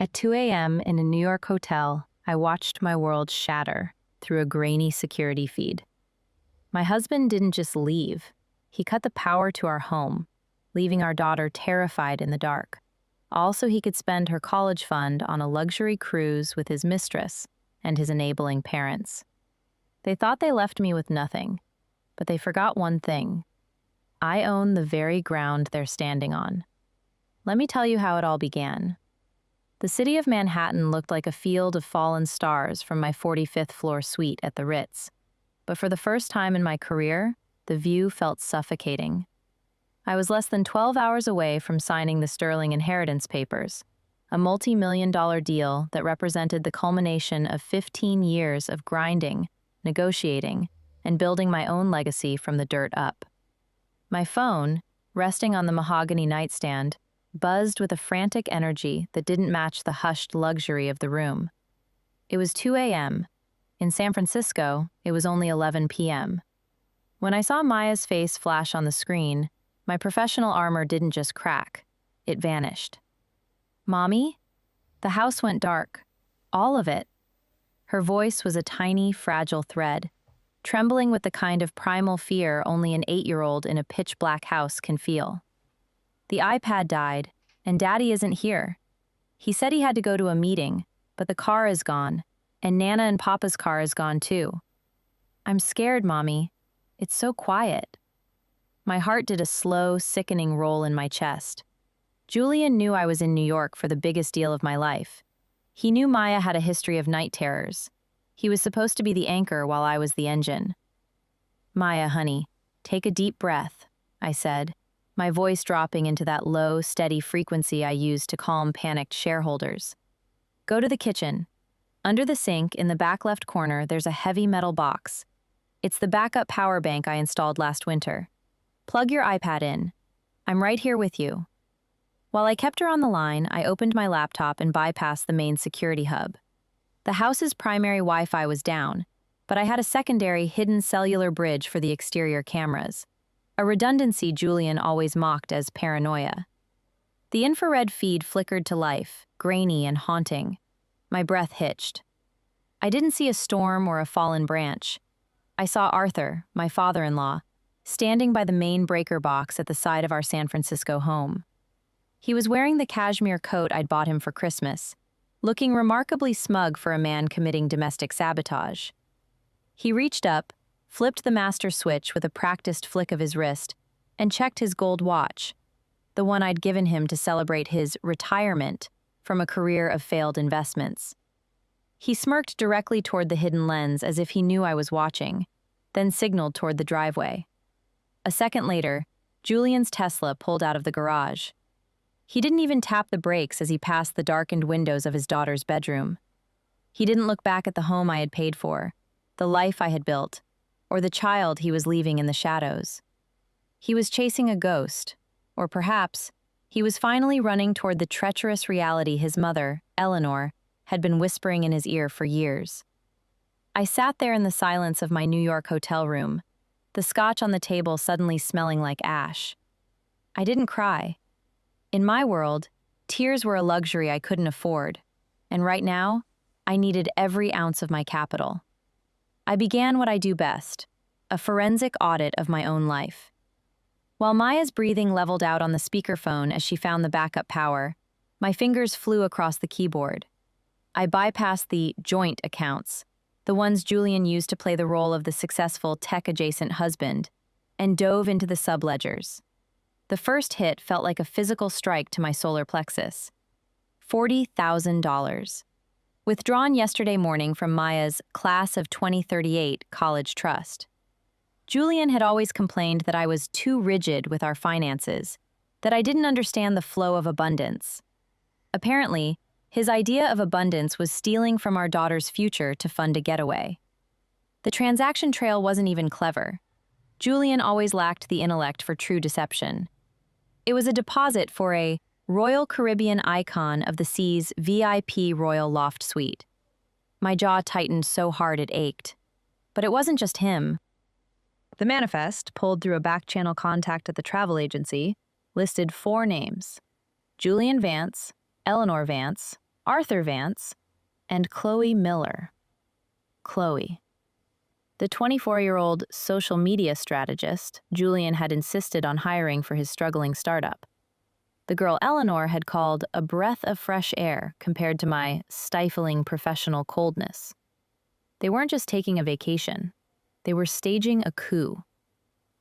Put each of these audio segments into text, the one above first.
At 2 a.m. in a New York hotel, I watched my world shatter through a grainy security feed. My husband didn't just leave, he cut the power to our home, leaving our daughter terrified in the dark. All so he could spend her college fund on a luxury cruise with his mistress and his enabling parents. They thought they left me with nothing, but they forgot one thing. I own the very ground they're standing on. Let me tell you how it all began. The city of Manhattan looked like a field of fallen stars from my 45th floor suite at the Ritz. But for the first time in my career, the view felt suffocating. I was less than 12 hours away from signing the Sterling inheritance papers, a multi-million-dollar deal that represented the culmination of 15 years of grinding, negotiating, and building my own legacy from the dirt up. My phone, resting on the mahogany nightstand, buzzed with a frantic energy that didn't match the hushed luxury of the room. It was 2 a.m. In San Francisco, it was only 11 p.m. When I saw Maya's face flash on the screen, my professional armor didn't just crack, it vanished. "Mommy?" The house went dark. All of it. Her voice was a tiny, fragile thread, trembling with the kind of primal fear only an 8-year-old in a pitch-black house can feel. The iPad died, and Daddy isn't here. He said he had to go to a meeting, but the car is gone, and Nana and Papa's car is gone too. I'm scared, Mommy. It's so quiet. My heart did a slow, sickening roll in my chest. Julian knew I was in New York for the biggest deal of my life. He knew Maya had a history of night terrors. He was supposed to be the anchor while I was the engine. "Maya, honey, take a deep breath," I said, my voice dropping into that low, steady frequency I used to calm panicked shareholders. "Go to the kitchen. Under the sink, in the back left corner, there's a heavy metal box. It's the backup power bank I installed last winter. Plug your iPad in. I'm right here with you." While I kept her on the line, I opened my laptop and bypassed the main security hub. The house's primary Wi-Fi was down, but I had a secondary hidden cellular bridge for the exterior cameras, a redundancy Julian always mocked as paranoia. The infrared feed flickered to life, grainy and haunting. My breath hitched. I didn't see a storm or a fallen branch. I saw Arthur, my father-in-law, standing by the main breaker box at the side of our San Francisco home. He was wearing the cashmere coat I'd bought him for Christmas, looking remarkably smug for a man committing domestic sabotage. He reached up, flipped the master switch with a practiced flick of his wrist, and checked his gold watch, the one I'd given him to celebrate his retirement from a career of failed investments. He smirked directly toward the hidden lens as if he knew I was watching, then signaled toward the driveway. A second later, Julian's Tesla pulled out of the garage. He didn't even tap the brakes as he passed the darkened windows of his daughter's bedroom. He didn't look back at the home I had paid for, the life I had built, or the child he was leaving in the shadows. He was chasing a ghost, or perhaps he was finally running toward the treacherous reality his mother, Eleanor, had been whispering in his ear for years. I sat there in the silence of my New York hotel room, the scotch on the table suddenly smelling like ash. I didn't cry. In my world, tears were a luxury I couldn't afford, and right now, I needed every ounce of my capital. I began what I do best, a forensic audit of my own life. While Maya's breathing leveled out on the speakerphone as she found the backup power, my fingers flew across the keyboard. I bypassed the joint accounts, the ones Julian used to play the role of the successful tech-adjacent husband, and dove into the subledgers. The first hit felt like a physical strike to my solar plexus. $40,000. Withdrawn yesterday morning from Maya's Class of 2038 college trust. Julian had always complained that I was too rigid with our finances, that I didn't understand the flow of abundance. Apparently, his idea of abundance was stealing from our daughter's future to fund a getaway. The transaction trail wasn't even clever. Julian always lacked the intellect for true deception. It was a deposit for a Royal Caribbean icon of the sea's VIP Royal Loft Suite. My jaw tightened so hard it ached. But it wasn't just him. The manifest, pulled through a back-channel contact at the travel agency, listed 4 names: Julian Vance, Eleanor Vance, Arthur Vance, and Chloe Miller. Chloe. The 24-year-old social media strategist Julian had insisted on hiring for his struggling startup. The girl Eleanor had called a breath of fresh air compared to my stifling professional coldness. They weren't just taking a vacation. They were staging a coup.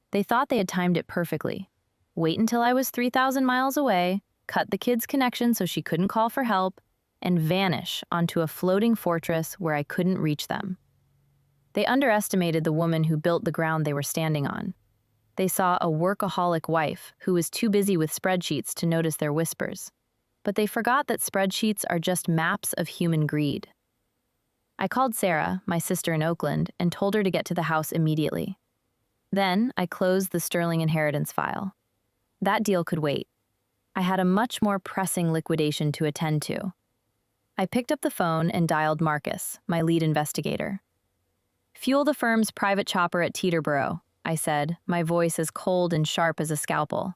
They thought they had timed it perfectly. Wait until I was 3,000 miles away, cut the kid's connection so she couldn't call for help, and vanish onto a floating fortress where I couldn't reach them. They underestimated the woman who built the ground they were standing on. They saw a workaholic wife who was too busy with spreadsheets to notice their whispers. But they forgot that spreadsheets are just maps of human greed. I called Sarah, my sister in Oakland, and told her to get to the house immediately. Then I closed the Sterling inheritance file. That deal could wait. I had a much more pressing liquidation to attend to. I picked up the phone and dialed Marcus, my lead investigator. "Fuel the firm's private chopper at Teterboro," I said, my voice as cold and sharp as a scalpel.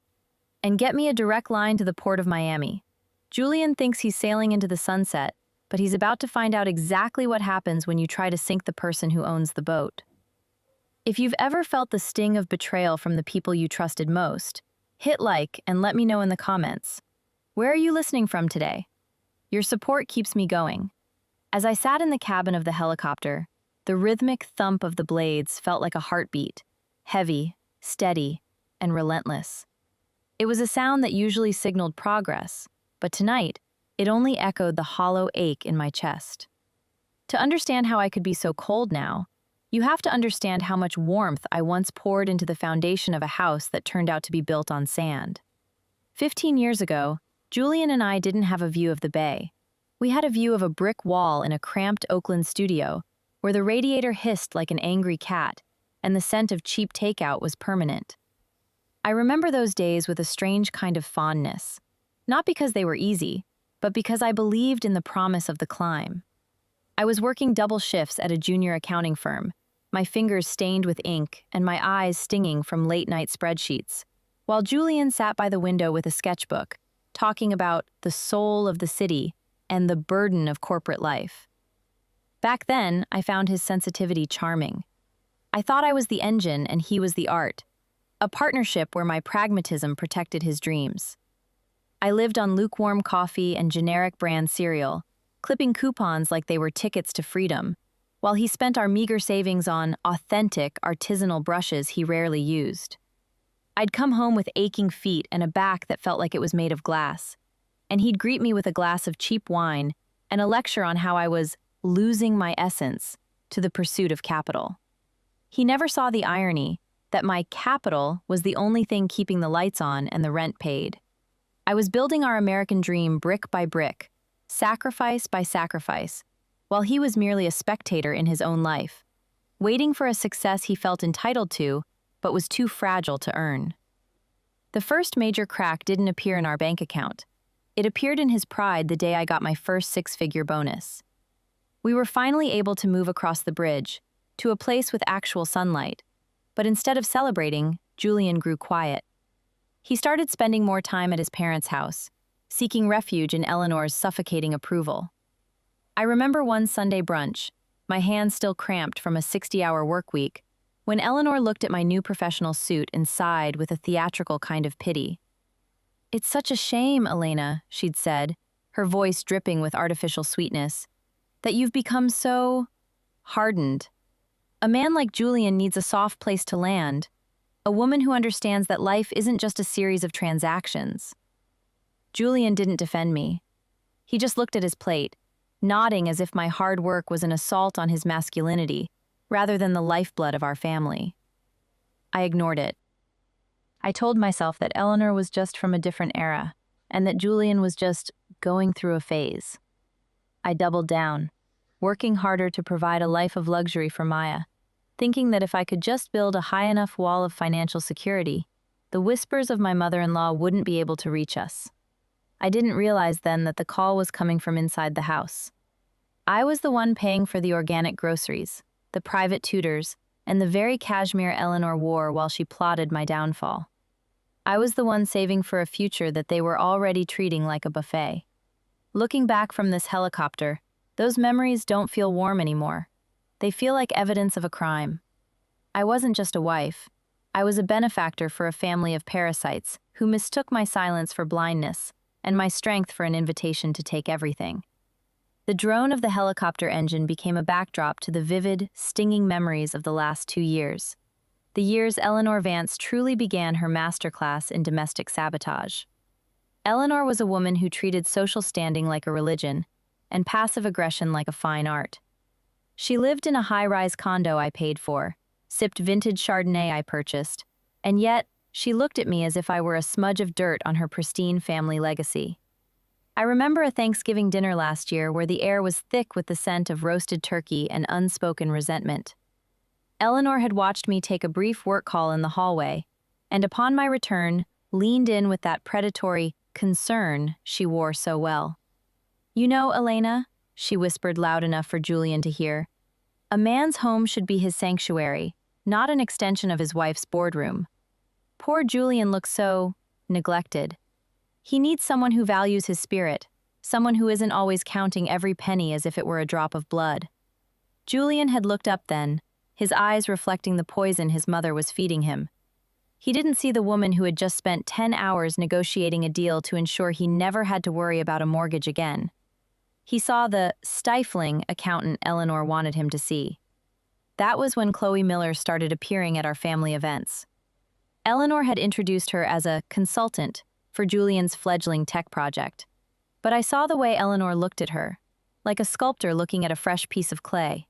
"And get me a direct line to the port of Miami. Julian thinks he's sailing into the sunset, but he's about to find out exactly what happens when you try to sink the person who owns the boat." If you've ever felt the sting of betrayal from the people you trusted most, hit like and let me know in the comments. Where are you listening from today? Your support keeps me going. As I sat in the cabin of the helicopter, the rhythmic thump of the blades felt like a heartbeat, heavy, steady, and relentless. It was a sound that usually signaled progress, but tonight, it only echoed the hollow ache in my chest. To understand how I could be so cold now, you have to understand how much warmth I once poured into the foundation of a house that turned out to be built on sand. 15 years ago, Julian and I didn't have a view of the bay. We had a view of a brick wall in a cramped Oakland studio where the radiator hissed like an angry cat and the scent of cheap takeout was permanent. I remember those days with a strange kind of fondness, not because they were easy, but because I believed in the promise of the climb. I was working double shifts at a junior accounting firm, my fingers stained with ink and my eyes stinging from late-night spreadsheets, while Julian sat by the window with a sketchbook, talking about the soul of the city and the burden of corporate life. Back then, I found his sensitivity charming. I thought I was the engine and he was the art, a partnership where my pragmatism protected his dreams. I lived on lukewarm coffee and generic brand cereal, clipping coupons like they were tickets to freedom, while he spent our meager savings on authentic, artisanal brushes he rarely used. I'd come home with aching feet and a back that felt like it was made of glass, and he'd greet me with a glass of cheap wine and a lecture on how I was losing my essence to the pursuit of capital. He never saw the irony that my capital was the only thing keeping the lights on and the rent paid. I was building our American dream brick by brick, sacrifice by sacrifice, while he was merely a spectator in his own life, waiting for a success he felt entitled to, but was too fragile to earn. The first major crack didn't appear in our bank account. It appeared in his pride the day I got my first six-figure bonus. We were finally able to move across the bridge, to a place with actual sunlight, but instead of celebrating, Julian grew quiet. He started spending more time at his parents' house, seeking refuge in Eleanor's suffocating approval. I remember one Sunday brunch, my hands still cramped from a 60-hour work week, when Eleanor looked at my new professional suit and sighed with a theatrical kind of pity. "It's such a shame, Elena," she'd said, her voice dripping with artificial sweetness, "that you've become so hardened. A man like Julian needs a soft place to land, a woman who understands that life isn't just a series of transactions." Julian didn't defend me. He just looked at his plate, nodding as if my hard work was an assault on his masculinity, rather than the lifeblood of our family. I ignored it. I told myself that Eleanor was just from a different era, and that Julian was just going through a phase. I doubled down, working harder to provide a life of luxury for Maya, thinking that if I could just build a high enough wall of financial security, the whispers of my mother-in-law wouldn't be able to reach us. I didn't realize then that the call was coming from inside the house. I was the one paying for the organic groceries, the private tutors, and the very cashmere Eleanor wore while she plotted my downfall. I was the one saving for a future that they were already treating like a buffet. Looking back from this helicopter, those memories don't feel warm anymore. They feel like evidence of a crime. I wasn't just a wife. I was a benefactor for a family of parasites who mistook my silence for blindness and my strength for an invitation to take everything. The drone of the helicopter engine became a backdrop to the vivid, stinging memories of the last 2 years. The years Eleanor Vance truly began her masterclass in domestic sabotage. Eleanor was a woman who treated social standing like a religion and passive aggression like a fine art. She lived in a high-rise condo I paid for, sipped vintage Chardonnay I purchased, and yet she looked at me as if I were a smudge of dirt on her pristine family legacy. I remember a Thanksgiving dinner last year where the air was thick with the scent of roasted turkey and unspoken resentment. Eleanor had watched me take a brief work call in the hallway, and upon my return, leaned in with that predatory concern she wore so well. "You know, Elena," she whispered loud enough for Julian to hear, "a man's home should be his sanctuary, not an extension of his wife's boardroom. Poor Julian looks so neglected. He needs someone who values his spirit, someone who isn't always counting every penny as if it were a drop of blood." Julian had looked up then, his eyes reflecting the poison his mother was feeding him. He didn't see the woman who had just spent 10 hours negotiating a deal to ensure he never had to worry about a mortgage again. He saw the stifling accountant Eleanor wanted him to see. That was when Chloe Miller started appearing at our family events. Eleanor had introduced her as a consultant for Julian's fledgling tech project. But I saw the way Eleanor looked at her, like a sculptor looking at a fresh piece of clay.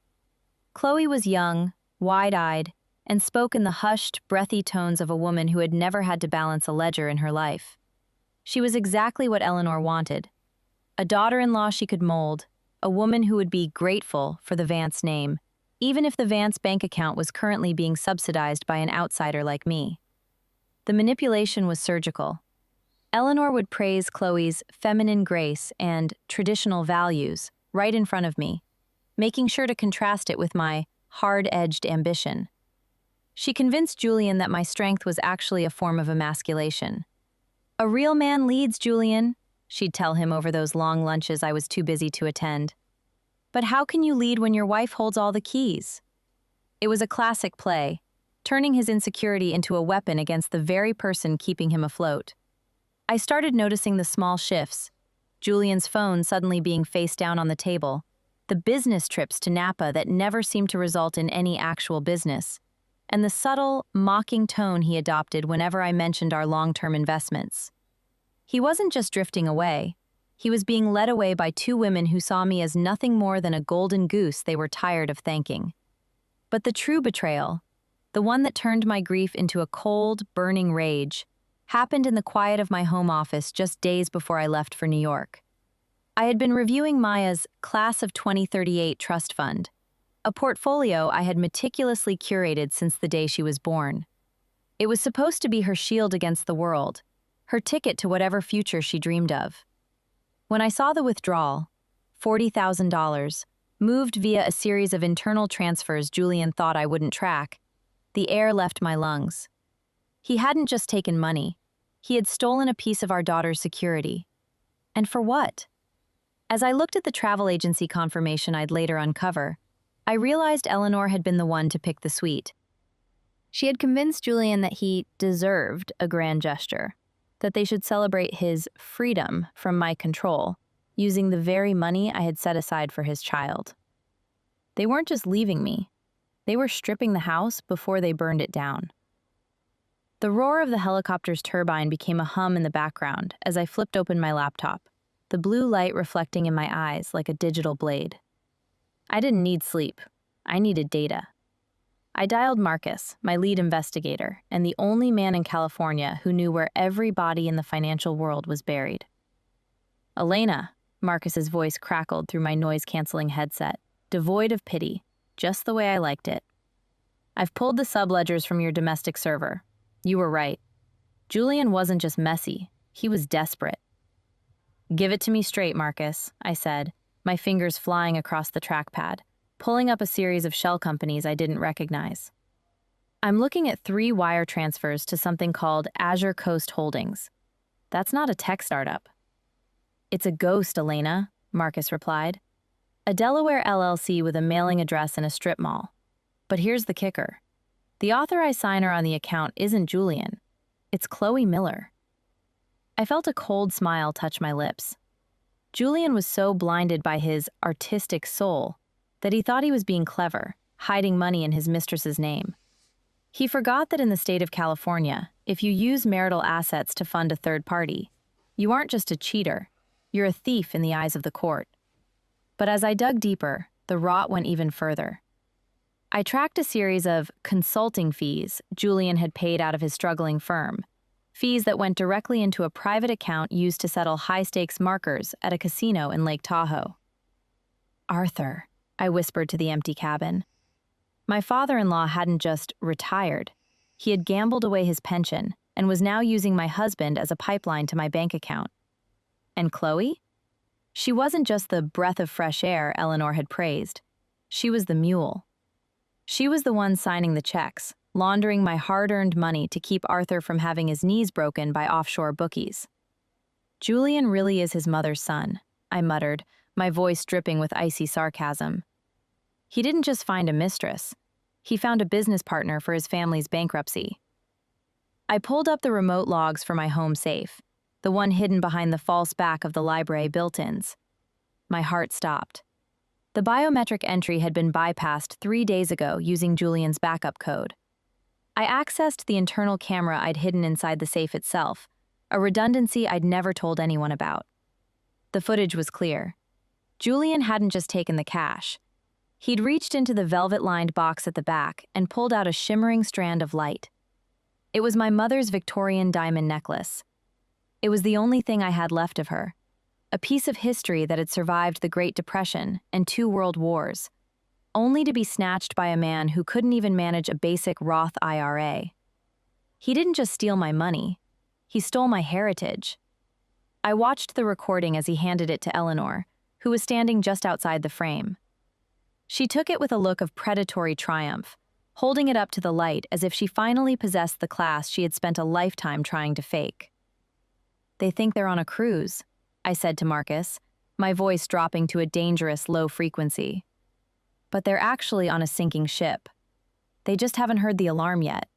Chloe was young, wide-eyed, and spoke in the hushed, breathy tones of a woman who had never had to balance a ledger in her life. She was exactly what Eleanor wanted. A daughter-in-law she could mold, a woman who would be grateful for the Vance name, even if the Vance bank account was currently being subsidized by an outsider like me. The manipulation was surgical. Eleanor would praise Chloe's feminine grace and traditional values right in front of me, making sure to contrast it with my hard-edged ambition. She convinced Julian that my strength was actually a form of emasculation. "A real man leads, Julian," she'd tell him over those long lunches I was too busy to attend. "But how can you lead when your wife holds all the keys?" It was a classic play, turning his insecurity into a weapon against the very person keeping him afloat. I started noticing the small shifts, Julian's phone suddenly being face down on the table, the business trips to Napa that never seemed to result in any actual business, and the subtle, mocking tone he adopted whenever I mentioned our long-term investments. He wasn't just drifting away. He was being led away by 2 women who saw me as nothing more than a golden goose they were tired of thanking. But the true betrayal, the one that turned my grief into a cold, burning rage, happened in the quiet of my home office just days before I left for New York. I had been reviewing Maya's Class of 2038 trust fund, a portfolio I had meticulously curated since the day she was born. It was supposed to be her shield against the world, her ticket to whatever future she dreamed of. When I saw the withdrawal, $40,000, moved via a series of internal transfers Julian thought I wouldn't track, the air left my lungs. He hadn't just taken money. He had stolen a piece of our daughter's security. And for what? As I looked at the travel agency confirmation I'd later uncover, I realized Eleanor had been the one to pick the suite. She had convinced Julian that he deserved a grand gesture, that they should celebrate his freedom from my control, using the very money I had set aside for his child. They weren't just leaving me. They were stripping the house before they burned it down. The roar of the helicopter's turbine became a hum in the background as I flipped open my laptop, the blue light reflecting in my eyes like a digital blade. I didn't need sleep. I needed data. I dialed Marcus, my lead investigator, and the only man in California who knew where every body in the financial world was buried. "Elena," Marcus's voice crackled through my noise-canceling headset, devoid of pity, just the way I liked it. "I've pulled the subledgers from your domestic server. You were right. Julian wasn't just messy, he was desperate." "Give it to me straight, Marcus," I said, my fingers flying across the trackpad, pulling up a series of shell companies I didn't recognize. "I'm looking at 3 wire transfers to something called Azure Coast Holdings. That's not a tech startup. It's a ghost, Elena, Marcus replied. A Delaware LLC with a mailing address in a strip mall. But here's the kicker. The authorized signer on the account isn't Julian. It's Chloe Miller. I felt a cold smile touch my lips. Julian was so blinded by his artistic soul that he thought he was being clever, hiding money in his mistress's name. He forgot that in the state of California, if you use marital assets to fund a third party, you aren't just a cheater, you're a thief in the eyes of the court. But as I dug deeper, the rot went even further. I tracked a series of consulting fees Julian had paid out of his struggling firm, fees that went directly into a private account used to settle high-stakes markers at a casino in Lake Tahoe. Arthur, I whispered to the empty cabin. My father-in-law hadn't just retired. He had gambled away his pension and was now using my husband as a pipeline to my bank account. And Chloe? She wasn't just the breath of fresh air Eleanor had praised. She was the mule. She was the one signing the checks, laundering my hard-earned money to keep Arthur from having his knees broken by offshore bookies. Julian really is his mother's son, I muttered, my voice dripping with icy sarcasm. He didn't just find a mistress. He found a business partner for his family's bankruptcy. I pulled up the remote logs for my home safe, the one hidden behind the false back of the library built-ins. My heart stopped. The biometric entry had been bypassed 3 days ago using Julian's backup code. I accessed the internal camera I'd hidden inside the safe itself, a redundancy I'd never told anyone about. The footage was clear. Julian hadn't just taken the cash. He'd reached into the velvet-lined box at the back and pulled out a shimmering strand of light. It was my mother's Victorian diamond necklace. It was the only thing I had left of her, a piece of history that had survived the Great Depression and 2 world wars, only to be snatched by a man who couldn't even manage a basic Roth IRA. He didn't just steal my money, he stole my heritage. I watched the recording as he handed it to Eleanor, who was standing just outside the frame. She took it with a look of predatory triumph, holding it up to the light as if she finally possessed the class she had spent a lifetime trying to fake. They think they're on a cruise, I said to Marcus, my voice dropping to a dangerous low frequency. But they're actually on a sinking ship. They just haven't heard the alarm yet.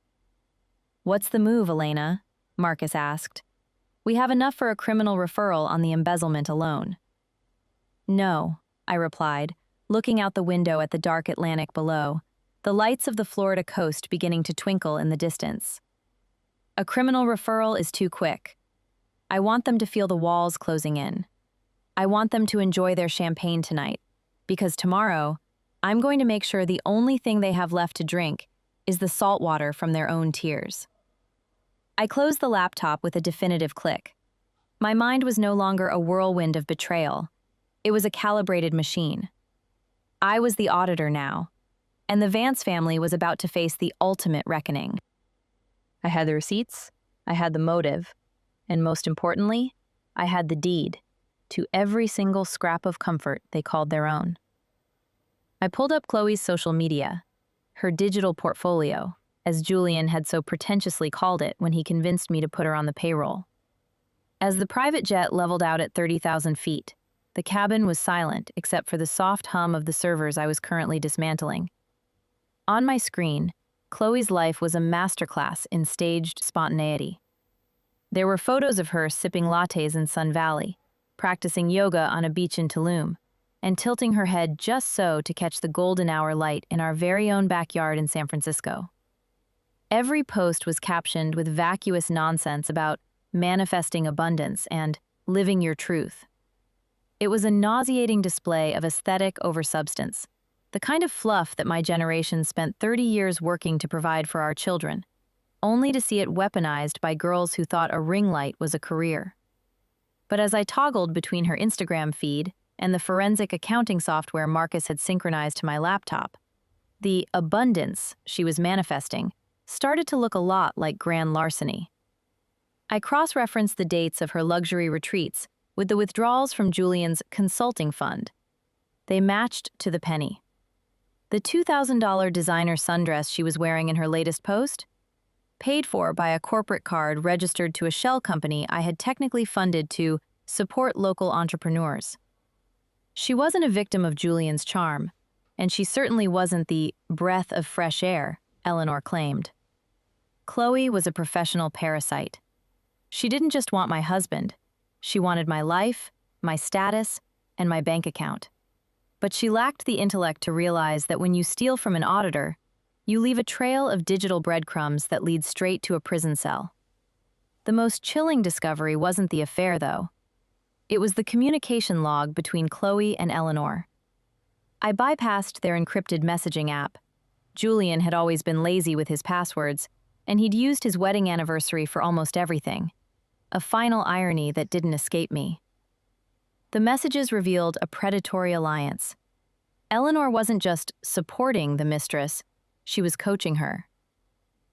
What's the move, Elena? Marcus asked. We have enough for a criminal referral on the embezzlement alone. No, I replied, looking out the window at the dark Atlantic below, the lights of the Florida coast beginning to twinkle in the distance. A criminal referral is too quick. I want them to feel the walls closing in. I want them to enjoy their champagne tonight, because tomorrow, I'm going to make sure the only thing they have left to drink is the salt water from their own tears. I closed the laptop with a definitive click. My mind was no longer a whirlwind of betrayal. It was a calibrated machine. I was the auditor now, and the Vance family was about to face the ultimate reckoning. I had the receipts, I had the motive, and most importantly, I had the deed to every single scrap of comfort they called their own. I pulled up Chloe's social media, her digital portfolio, as Julian had so pretentiously called it when he convinced me to put her on the payroll. As the private jet leveled out at 30,000 feet, the cabin was silent except for the soft hum of the servers I was currently dismantling. On my screen, Chloe's life was a masterclass in staged spontaneity. There were photos of her sipping lattes in Sun Valley, practicing yoga on a beach in Tulum, and tilting her head just so to catch the golden hour light in our very own backyard in San Francisco. Every post was captioned with vacuous nonsense about manifesting abundance and living your truth. It was a nauseating display of aesthetic over substance, the kind of fluff that my generation spent 30 years working to provide for our children, only to see it weaponized by girls who thought a ring light was a career. But as I toggled between her Instagram feed and the forensic accounting software Marcus had synchronized to my laptop, the abundance she was manifesting started to look a lot like grand larceny. I cross-referenced the dates of her luxury retreats with the withdrawals from Julian's consulting fund. They matched to the penny. The $2,000 designer sundress she was wearing in her latest post? Paid for by a corporate card registered to a shell company I had technically funded to support local entrepreneurs. She wasn't a victim of Julian's charm, and she certainly wasn't the breath of fresh air Eleanor claimed. Chloe was a professional parasite. She didn't just want my husband. She wanted my life, my status, and my bank account. But she lacked the intellect to realize that when you steal from an auditor, you leave a trail of digital breadcrumbs that lead straight to a prison cell. The most chilling discovery wasn't the affair, though. It was the communication log between Chloe and Eleanor. I bypassed their encrypted messaging app. Julian had always been lazy with his passwords, and he'd used his wedding anniversary for almost everything. A final irony that didn't escape me. The messages revealed a predatory alliance. Eleanor wasn't just supporting the mistress, she was coaching her.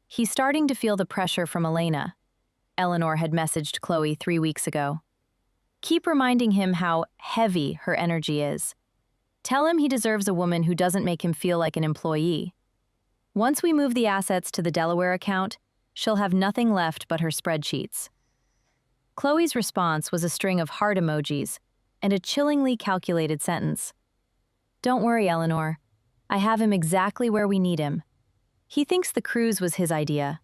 He's starting to feel the pressure from Elena. Eleanor had messaged Chloe 3 weeks ago. Keep reminding him how heavy her energy is. Tell him he deserves a woman who doesn't make him feel like an employee. Once we move the assets to the Delaware account, she'll have nothing left but her spreadsheets. Chloe's response was a string of heart emojis and a chillingly calculated sentence. Don't worry, Eleanor. I have him exactly where we need him. He thinks the cruise was his idea.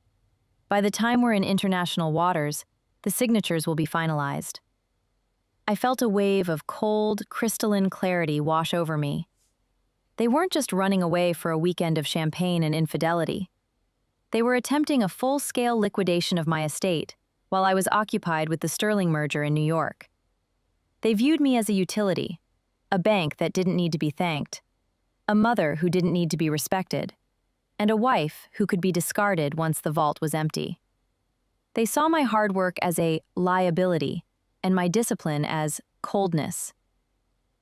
By the time we're in international waters, the signatures will be finalized. I felt a wave of cold, crystalline clarity wash over me. They weren't just running away for a weekend of champagne and infidelity. They were attempting a full-scale liquidation of my estate while I was occupied with the Sterling merger in New York. They viewed me as a utility, a bank that didn't need to be thanked, a mother who didn't need to be respected, and a wife who could be discarded once the vault was empty. They saw my hard work as a liability and my discipline as coldness.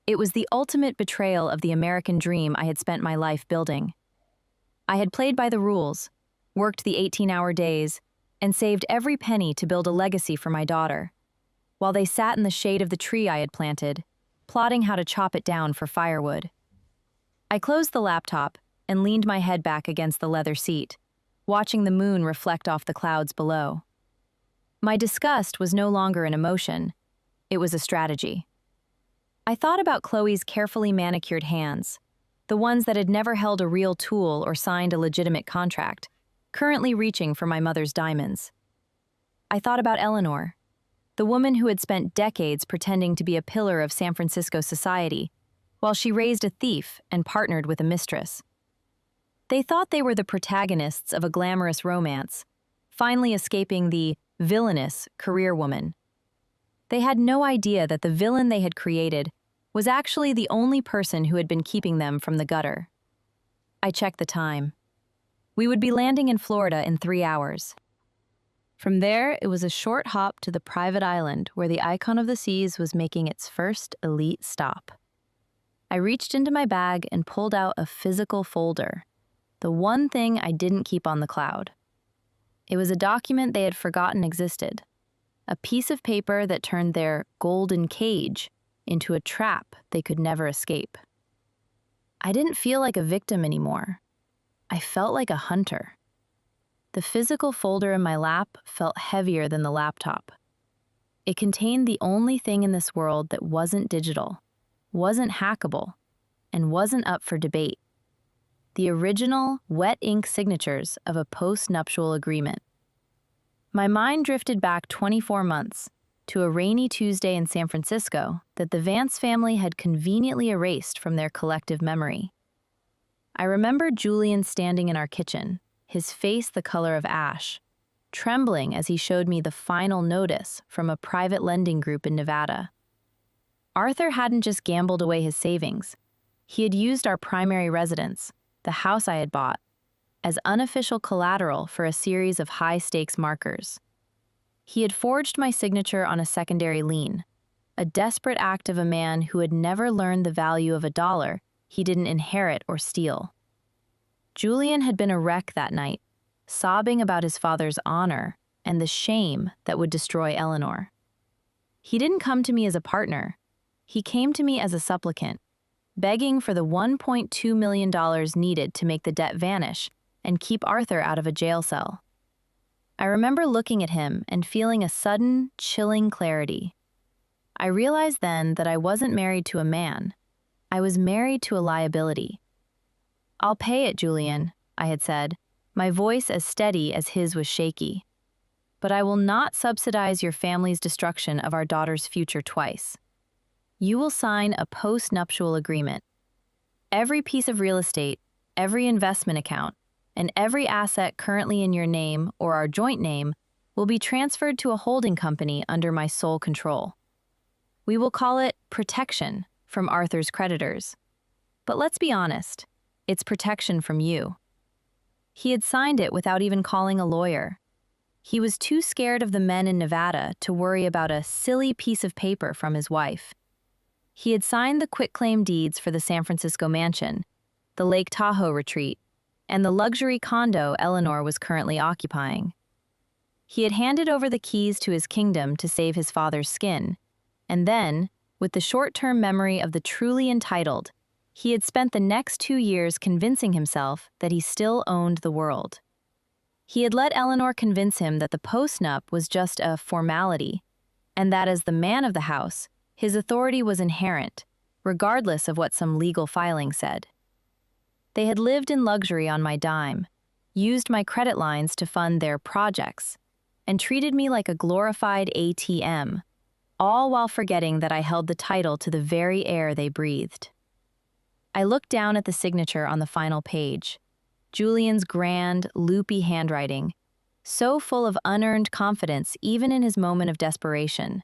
It was the ultimate betrayal of the American dream I had spent my life building. I had played by the rules, worked the 18-hour days, and saved every penny to build a legacy for my daughter, while they sat in the shade of the tree I had planted, plotting how to chop it down for firewood. I closed the laptop and leaned my head back against the leather seat, watching the moon reflect off the clouds below. My disgust was no longer an emotion, it was a strategy. I thought about Chloe's carefully manicured hands, the ones that had never held a real tool or signed a legitimate contract, currently reaching for my mother's diamonds. I thought about Eleanor, the woman who had spent decades pretending to be a pillar of San Francisco society, while she raised a thief and partnered with a mistress. They thought they were the protagonists of a glamorous romance, finally escaping the villainous career woman. They had no idea that the villain they had created was actually the only person who had been keeping them from the gutter. I checked the time. We would be landing in Florida in 3 hours. From there, it was a short hop to the private island where the icon of the seas was making its first elite stop. I reached into my bag and pulled out a physical folder, the one thing I didn't keep on the cloud. It was a document they had forgotten existed, a piece of paper that turned their golden cage into a trap they could never escape. I didn't feel like a victim anymore. I felt like a hunter. The physical folder in my lap felt heavier than the laptop. It contained the only thing in this world that wasn't digital, wasn't hackable, and wasn't up for debate. The original wet ink signatures of a post-nuptial agreement. My mind drifted back 24 months to a rainy Tuesday in San Francisco that the Vance family had conveniently erased from their collective memory. I remember Julian standing in our kitchen, his face the color of ash, trembling as he showed me the final notice from a private lending group in Nevada. Arthur hadn't just gambled away his savings. He had used our primary residence, the house I had bought, as unofficial collateral for a series of high-stakes markers. He had forged my signature on a secondary lien, a desperate act of a man who had never learned the value of a dollar he didn't inherit or steal. Julian had been a wreck that night, sobbing about his father's honor and the shame that would destroy Eleanor. He didn't come to me as a partner. He came to me as a supplicant, begging for the $1.2 million needed to make the debt vanish and keep Arthur out of a jail cell. I remember looking at him and feeling a sudden, chilling clarity. I realized then that I wasn't married to a man. I was married to a liability. "I'll pay it, Julian," I had said, my voice as steady as his was shaky. "But I will not subsidize your family's destruction of our daughter's future twice. You will sign a post-nuptial agreement. Every piece of real estate, every investment account, and every asset currently in your name or our joint name will be transferred to a holding company under my sole control. We will call it protection from Arthur's creditors. But let's be honest, it's protection from you." He had signed it without even calling a lawyer. He was too scared of the men in Nevada to worry about a silly piece of paper from his wife. He had signed the quitclaim deeds for the San Francisco mansion, the Lake Tahoe retreat, and the luxury condo Eleanor was currently occupying. He had handed over the keys to his kingdom to save his father's skin, and then, with the short-term memory of the truly entitled, he had spent the next 2 years convincing himself that he still owned the world. He had let Eleanor convince him that the postnup was just a formality, and that as the man of the house, his authority was inherent, regardless of what some legal filing said. They had lived in luxury on my dime, used my credit lines to fund their projects, and treated me like a glorified ATM, all while forgetting that I held the title to the very air they breathed. I looked down at the signature on the final page, Julian's grand, loopy handwriting, so full of unearned confidence even in his moment of desperation.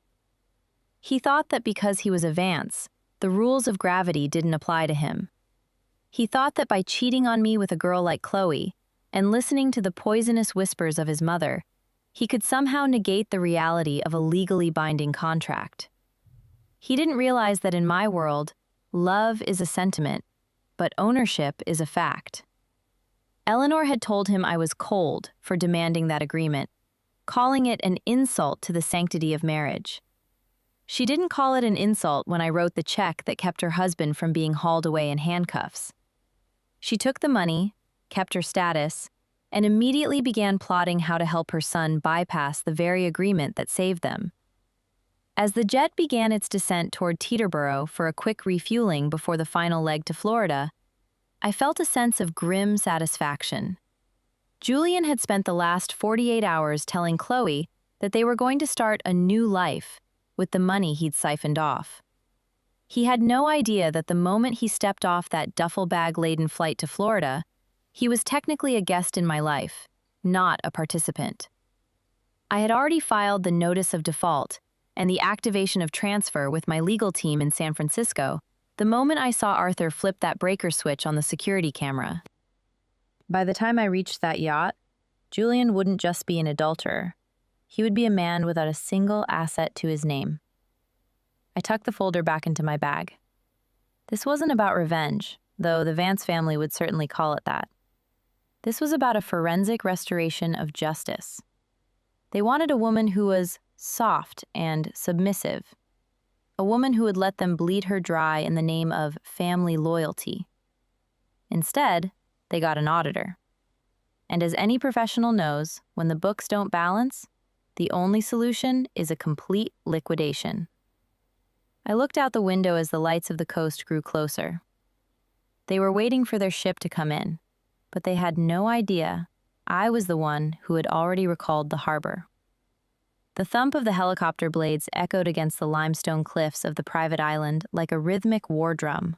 He thought that because he was a Vance, the rules of gravity didn't apply to him. He thought that by cheating on me with a girl like Chloe, and listening to the poisonous whispers of his mother, he could somehow negate the reality of a legally binding contract. He didn't realize that in my world, love is a sentiment, but ownership is a fact. Eleanor had told him I was cold for demanding that agreement, calling it an insult to the sanctity of marriage. She didn't call it an insult when I wrote the check that kept her husband from being hauled away in handcuffs. She took the money, kept her status, and immediately began plotting how to help her son bypass the very agreement that saved them. As the jet began its descent toward Teterboro for a quick refueling before the final leg to Florida, I felt a sense of grim satisfaction. Julian had spent the last 48 hours telling Chloe that they were going to start a new life with the money he'd siphoned off. He had no idea that the moment he stepped off that duffel bag-laden flight to Florida, he was technically a guest in my life, not a participant. I had already filed the notice of default and the activation of transfer with my legal team in San Francisco the moment I saw Arthur flip that breaker switch on the security camera. By the time I reached that yacht, Julian wouldn't just be an adulterer. He would be a man without a single asset to his name. I tucked the folder back into my bag. This wasn't about revenge, though the Vance family would certainly call it that. This was about a forensic restoration of justice. They wanted a woman who was soft and submissive, a woman who would let them bleed her dry in the name of family loyalty. Instead, they got an auditor. And as any professional knows, when the books don't balance, the only solution is a complete liquidation. I looked out the window as the lights of the coast grew closer. They were waiting for their ship to come in, but they had no idea I was the one who had already recalled the harbor. The thump of the helicopter blades echoed against the limestone cliffs of the private island like a rhythmic war drum.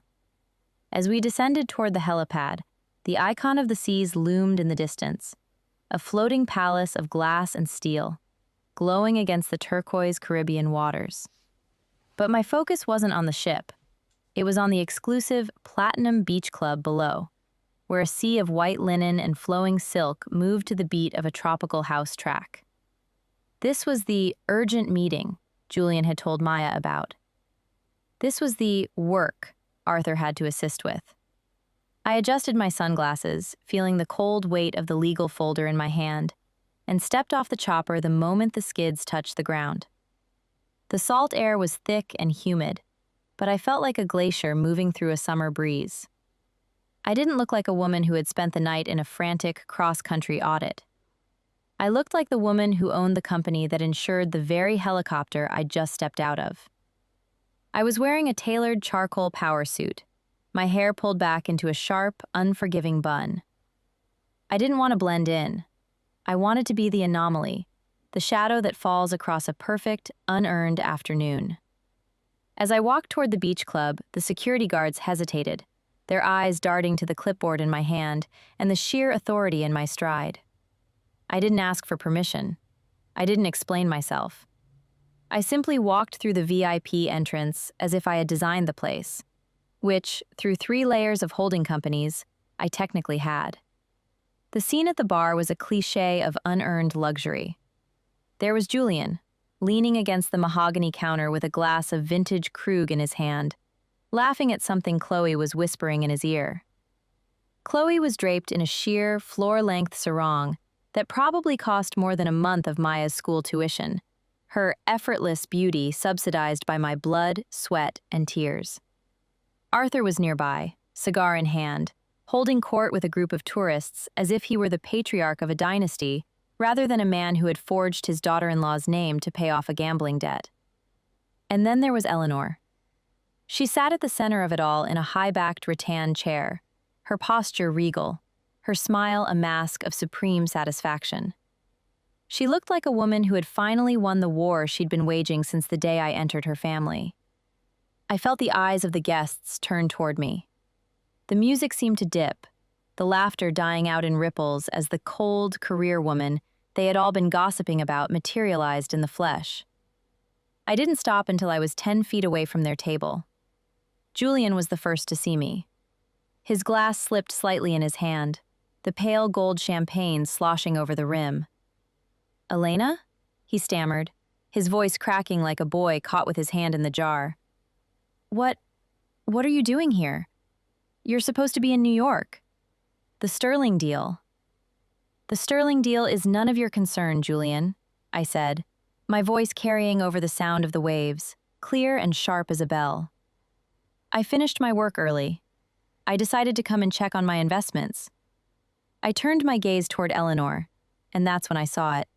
As we descended toward the helipad, the icon of the seas loomed in the distance, a floating palace of glass and steel, glowing against the turquoise Caribbean waters. But my focus wasn't on the ship. It was on the exclusive Platinum Beach Club below, where a sea of white linen and flowing silk moved to the beat of a tropical house track. This was the urgent meeting Julian had told Maya about. This was the work Arthur had to assist with. I adjusted my sunglasses, feeling the cold weight of the legal folder in my hand, and stepped off the chopper the moment the skids touched the ground. The salt air was thick and humid, but I felt like a glacier moving through a summer breeze. I didn't look like a woman who had spent the night in a frantic cross-country audit. I looked like the woman who owned the company that insured the very helicopter I'd just stepped out of. I was wearing a tailored charcoal power suit, my hair pulled back into a sharp, unforgiving bun. I didn't want to blend in. I wanted to be the anomaly, the shadow that falls across a perfect, unearned afternoon. As I walked toward the beach club, the security guards hesitated, their eyes darting to the clipboard in my hand and the sheer authority in my stride. I didn't ask for permission. I didn't explain myself. I simply walked through the VIP entrance as if I had designed the place, which, through 3 layers of holding companies, I technically had. The scene at the bar was a cliché of unearned luxury. There was Julian, leaning against the mahogany counter with a glass of vintage Krug in his hand, laughing at something Chloe was whispering in his ear. Chloe was draped in a sheer, floor-length sarong that probably cost more than a month of Maya's school tuition, her effortless beauty subsidized by my blood, sweat, and tears. Arthur was nearby, cigar in hand, holding court with a group of tourists as if he were the patriarch of a dynasty rather than a man who had forged his daughter-in-law's name to pay off a gambling debt. And then there was Eleanor. She sat at the center of it all in a high-backed rattan chair, her posture regal, her smile a mask of supreme satisfaction. She looked like a woman who had finally won the war she'd been waging since the day I entered her family. I felt the eyes of the guests turn toward me. The music seemed to dip, the laughter dying out in ripples as the cold career woman they had all been gossiping about materialized in the flesh. I didn't stop until I was 10 feet away from their table. Julian was the first to see me. His glass slipped slightly in his hand, the pale gold champagne sloshing over the rim. "Elena?" he stammered, his voice cracking like a boy caught with his hand in the jar. What are you doing here? You're supposed to be in New York." "The Sterling deal." "The Sterling deal is none of your concern, Julian," I said, my voice carrying over the sound of the waves, clear and sharp as a bell. "I finished my work early. I decided to come and check on my investments." I turned my gaze toward Eleanor, and that's when I saw it.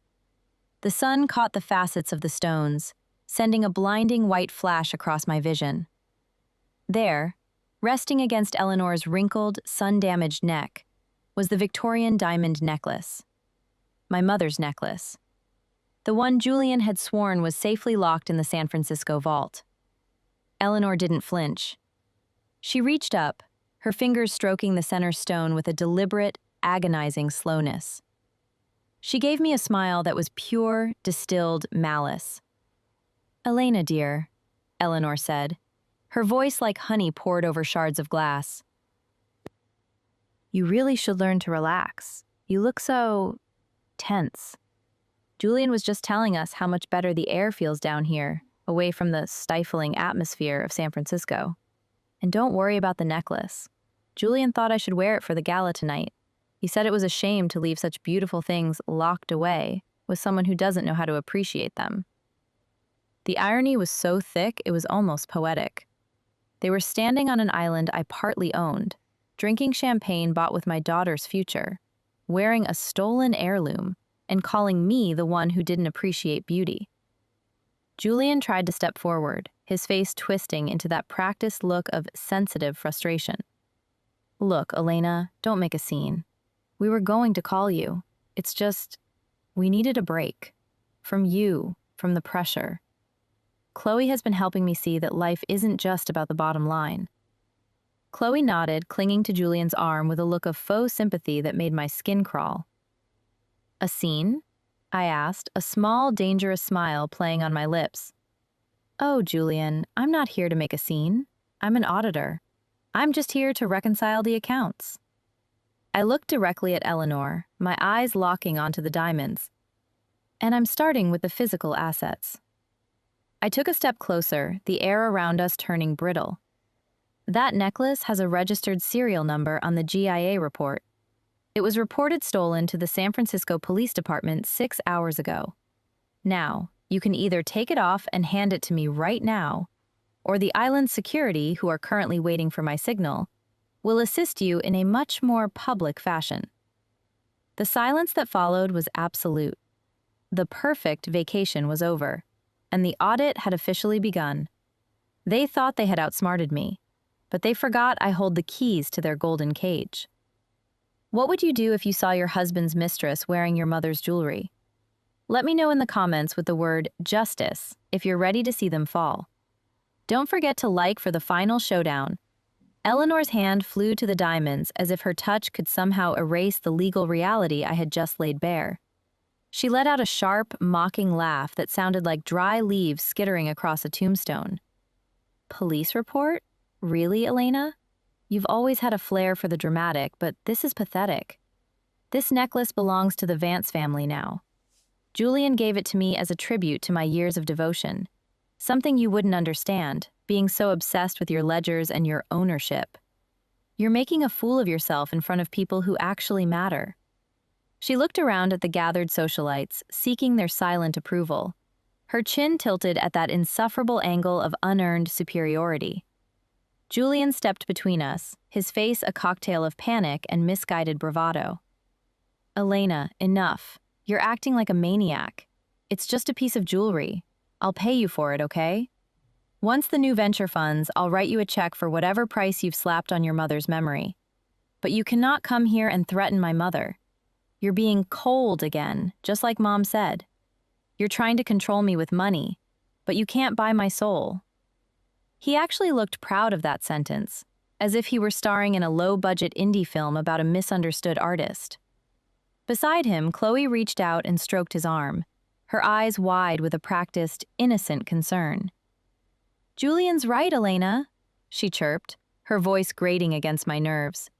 The sun caught the facets of the stones, sending a blinding white flash across my vision. There, resting against Eleanor's wrinkled, sun-damaged neck, was the Victorian diamond necklace. My mother's necklace. The one Julian had sworn was safely locked in the San Francisco vault. Eleanor didn't flinch. She reached up, her fingers stroking the center stone with a deliberate, agonizing slowness. She gave me a smile that was pure, distilled malice. "Elena, dear," Eleanor said, her voice like honey poured over shards of glass. "You really should learn to relax. You look so tense. Julian was just telling us how much better the air feels down here, away from the stifling atmosphere of San Francisco. And don't worry about the necklace. Julian thought I should wear it for the gala tonight. He said it was a shame to leave such beautiful things locked away with someone who doesn't know how to appreciate them." The irony was so thick it was almost poetic. They were standing on an island I partly owned, drinking champagne bought with my daughter's future, wearing a stolen heirloom, and calling me the one who didn't appreciate beauty. Julian tried to step forward, his face twisting into that practiced look of sensitive frustration. "Look, Elena, don't make a scene. We were going to call you. It's just, we needed a break. From you, from the pressure. Chloe has been helping me see that life isn't just about the bottom line." Chloe nodded, clinging to Julian's arm with a look of faux sympathy that made my skin crawl. "A scene?" I asked, a small, dangerous smile playing on my lips. "Oh, Julian, I'm not here to make a scene. I'm an auditor. I'm just here to reconcile the accounts." I looked directly at Eleanor, my eyes locking onto the diamonds. "And I'm starting with the physical assets." I took a step closer, the air around us turning brittle. "That necklace has a registered serial number on the GIA report. It was reported stolen to the San Francisco Police Department 6 hours ago. Now, you can either take it off and hand it to me right now, or the island's security, who are currently waiting for my signal, will assist you in a much more public fashion." The silence that followed was absolute. The perfect vacation was over, and the audit had officially begun. They thought they had outsmarted me, but they forgot I hold the keys to their golden cage. What would you do if you saw your husband's mistress wearing your mother's jewelry? Let me know in the comments with the word justice if you're ready to see them fall. Don't forget to like for the final showdown. Eleanor's hand flew to the diamonds as if her touch could somehow erase the legal reality I had just laid bare. She let out a sharp, mocking laugh that sounded like dry leaves skittering across a tombstone. Police report? Really, Elena? You've always had a flair for the dramatic, but this is pathetic. This necklace belongs to the Vance family now. Julian gave it to me as a tribute to my years of devotion. Something you wouldn't understand, being so obsessed with your ledgers and your ownership. You're making a fool of yourself in front of people who actually matter. She looked around at the gathered socialites, seeking their silent approval. Her chin tilted at that insufferable angle of unearned superiority. Julian stepped between us, his face a cocktail of panic and misguided bravado. Elena, enough. You're acting like a maniac. It's just a piece of jewelry. I'll pay you for it, okay? Once the new venture funds, I'll write you a check for whatever price you've slapped on your mother's memory. But you cannot come here and threaten my mother. You're being cold again, just like Mom said. You're trying to control me with money, but you can't buy my soul. He actually looked proud of that sentence, as if he were starring in a low-budget indie film about a misunderstood artist. Beside him, Chloe reached out and stroked his arm, her eyes wide with a practiced, innocent concern. "Julian's right, Elena," she chirped, her voice grating against my nerves.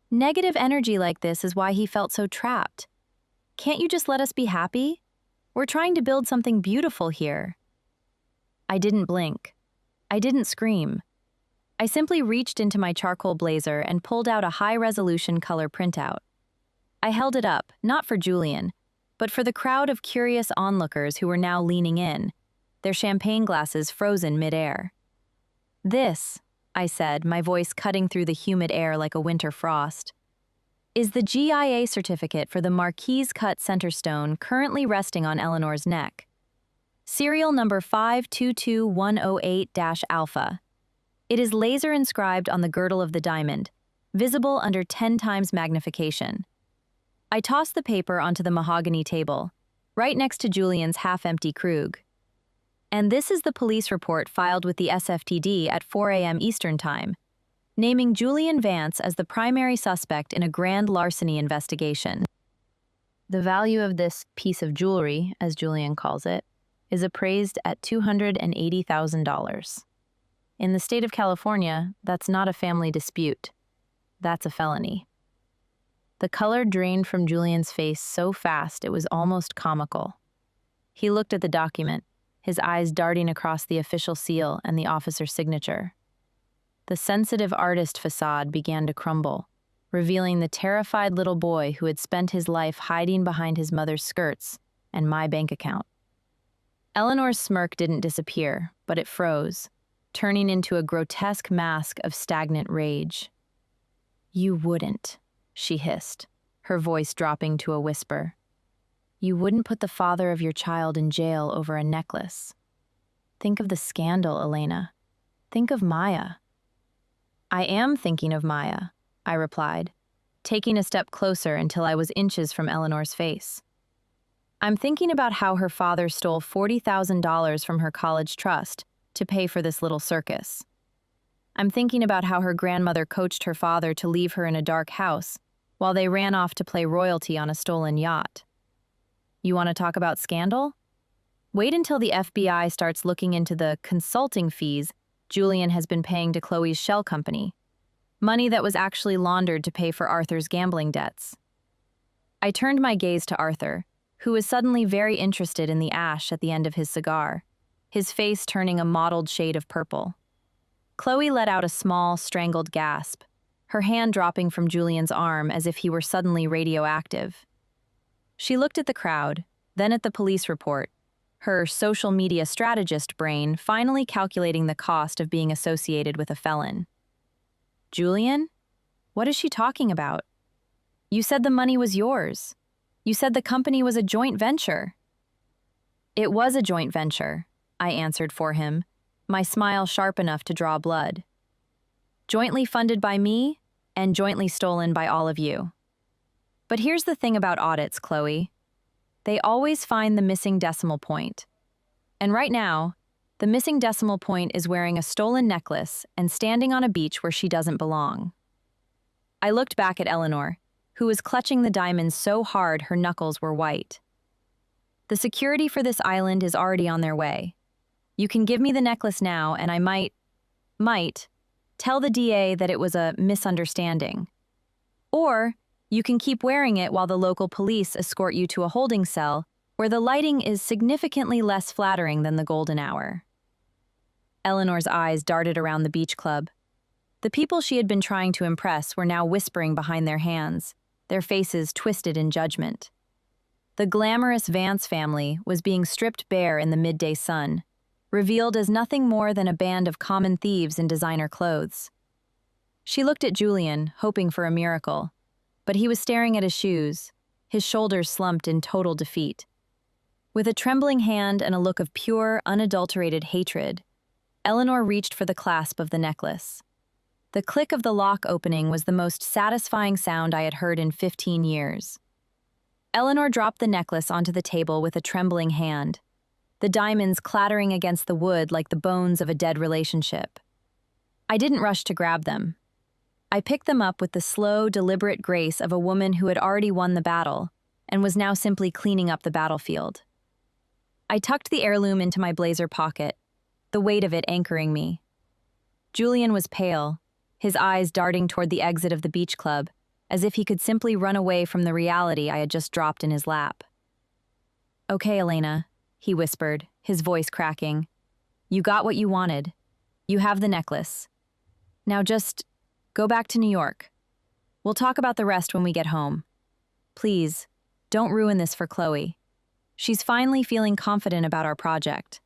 "Negative energy like this is why he felt so trapped. Can't you just let us be happy? We're trying to build something beautiful here." I didn't blink. I didn't scream. I simply reached into my charcoal blazer and pulled out a high-resolution color printout. I held it up, not for Julian, but for the crowd of curious onlookers who were now leaning in, their champagne glasses frozen mid-air. "This," I said, my voice cutting through the humid air like a winter frost, "is the GIA certificate for the Marquise-cut center stone currently resting on Eleanor's neck. Serial number 522108-alpha. It is laser inscribed on the girdle of the diamond, visible under 10 times magnification." I tossed the paper onto the mahogany table, right next to Julian's half-empty Krug. "And this is the police report filed with the SFTD at 4 a.m. Eastern Time, naming Julian Vance as the primary suspect in a grand larceny investigation. The value of this piece of jewelry, as Julian calls it, is appraised at $280,000. In the state of California, that's not a family dispute. That's a felony." The color drained from Julian's face so fast it was almost comical. He looked at the document, his eyes darting across the official seal and the officer's signature. The sensitive artist facade began to crumble, revealing the terrified little boy who had spent his life hiding behind his mother's skirts and my bank account. Eleanor's smirk didn't disappear, but it froze, turning into a grotesque mask of stagnant rage. "You wouldn't," she hissed, her voice dropping to a whisper. "You wouldn't put the father of your child in jail over a necklace. Think of the scandal, Elena. Think of Maya." "I am thinking of Maya," I replied, taking a step closer until I was inches from Eleanor's face. "I'm thinking about how her father stole $40,000 from her college trust to pay for this little circus. I'm thinking about how her grandmother coached her father to leave her in a dark house while they ran off to play royalty on a stolen yacht. You want to talk about scandal? Wait until the FBI starts looking into the consulting fees Julian has been paying to Chloe's shell company, money that was actually laundered to pay for Arthur's gambling debts." I turned my gaze to Arthur, who was suddenly very interested in the ash at the end of his cigar, his face turning a mottled shade of purple. Chloe let out a small, strangled gasp, her hand dropping from Julian's arm as if he were suddenly radioactive. She looked at the crowd, then at the police report, her social media strategist brain finally calculating the cost of being associated with a felon. "Julian? What is she talking about? You said the money was yours. You said the company was a joint venture." "It was a joint venture," I answered for him, my smile sharp enough to draw blood. Jointly funded by me and jointly stolen by all of you. But here's the thing about audits, Chloe. They always find the missing decimal point. And right now, the missing decimal point is wearing a stolen necklace and standing on a beach where she doesn't belong. I looked back at Eleanor, who was clutching the diamonds so hard her knuckles were white. The security for this island is already on their way. You can give me the necklace now and I might, tell the DA that it was a misunderstanding. Or you can keep wearing it while the local police escort you to a holding cell where the lighting is significantly less flattering than the golden hour. Eleanor's eyes darted around the beach club. The people she had been trying to impress were now whispering behind their hands, their faces twisted in judgment. The glamorous Vance family was being stripped bare in the midday sun, revealed as nothing more than a band of common thieves in designer clothes. She looked at Julian, hoping for a miracle, but he was staring at his shoes, his shoulders slumped in total defeat. With a trembling hand and a look of pure, unadulterated hatred, Eleanor reached for the clasp of the necklace. The click of the lock opening was the most satisfying sound I had heard in 15 years. Eleanor dropped the necklace onto the table with a trembling hand, the diamonds clattering against the wood like the bones of a dead relationship. I didn't rush to grab them. I picked them up with the slow, deliberate grace of a woman who had already won the battle and was now simply cleaning up the battlefield. I tucked the heirloom into my blazer pocket, the weight of it anchoring me. Julian was pale, his eyes darting toward the exit of the beach club, as if he could simply run away from the reality I had just dropped in his lap. "Okay, Elena," he whispered, his voice cracking. "You got what you wanted. You have the necklace. Now just go back to New York. We'll talk about the rest when we get home. Please, don't ruin this for Chloe. She's finally feeling confident about our project."